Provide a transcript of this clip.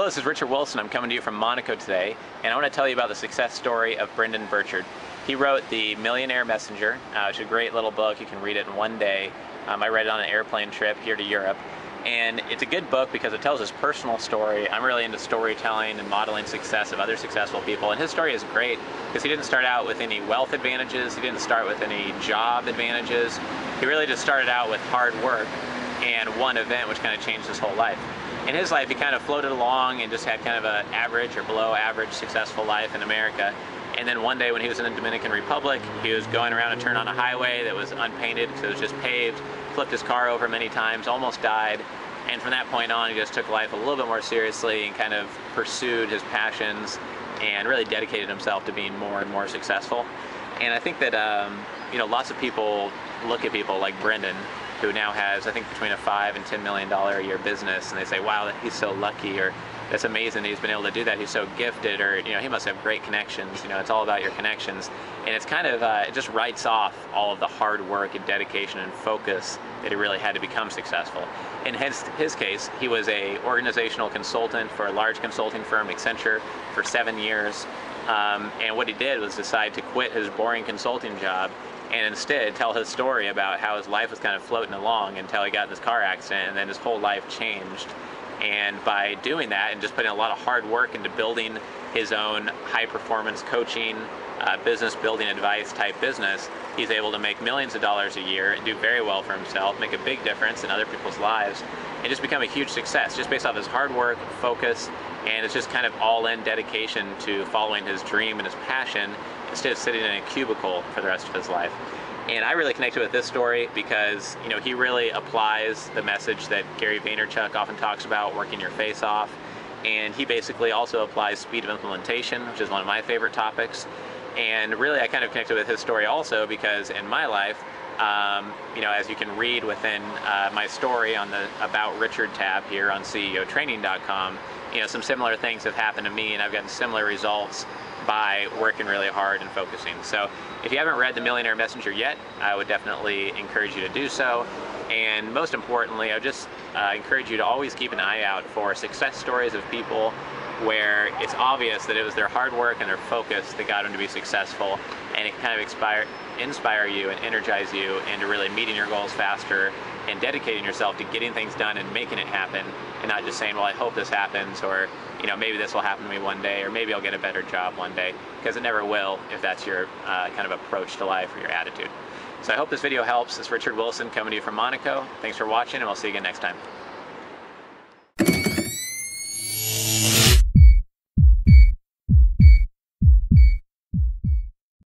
Hello, this is Richard Wilson. I'm coming to you from Monaco today, and I want to tell you about the success story of Brendan Burchard. He wrote The Millionaire Messenger, which is a great little book. You can read it in one day. I read it on an airplane trip here to Europe, and it's a good book because it tells his personal story. I'm really into storytelling and modeling success of other successful people, and his story is great because he didn't start out with any wealth advantages. He didn't start with any job advantages. He really just started out with hard work and one event which kind of changed his whole life. In his life, he kind of floated along and just had kind of an average or below average successful life in America. And then one day when he was in the Dominican Republic, he was going around a turn on a highway that was unpainted because it was just paved, flipped his car over many times, almost died. And from that point on, he just took life a little bit more seriously and kind of pursued his passions and really dedicated himself to being more and more successful. And I think that lots of people look at people like Brendan, who now has, I think, between a $5 and $10 million a year business, and they say, wow, he's so lucky, or that's amazing that he's been able to do that, he's so gifted, or he must have great connections. It's all about your connections. And it's kind of, it just writes off all of the hard work and dedication and focus that he really had to become successful. In his case, he was a organizational consultant for a large consulting firm, Accenture, for 7 years. And what he did was decide to quit his boring consulting job and instead tell his story about how his life was kind of floating along until he got in this car accident, and then his whole life changed. And by doing that and just putting a lot of hard work into building his own high-performance coaching, business building advice type business, he's able to make millions of dollars a year and do very well for himself, make a big difference in other people's lives, and just become a huge success just based off his hard work, focus, and it's just kind of all-in dedication to following his dream and his passion instead of sitting in a cubicle for the rest of his life. And I really connected with this story because he really applies the message that Gary Vaynerchuk often talks about, working your face off. And he basically also applies speed of implementation, which is one of my favorite topics. And really I kind of connected with his story also because in my life, as you can read within my story on the About Richard tab here on CEOTraining.com, some similar things have happened to me, and I've gotten similar results by working really hard and focusing. So if you haven't read The Millionaire Messenger yet, I would definitely encourage you to do so. And most importantly, I would just encourage you to always keep an eye out for success stories of people where it's obvious that it was their hard work and their focus that got them to be successful, and it can kind of inspire you and energize you into really meeting your goals faster and dedicating yourself to getting things done and making it happen, and not just saying, well, I hope this happens, or maybe this will happen to me one day, or maybe I'll get a better job one day, because it never will if that's your kind of approach to life or your attitude. So I hope this video helps. This is Richard Wilson coming to you from Monaco. Thanks for watching, and we'll see you again next time.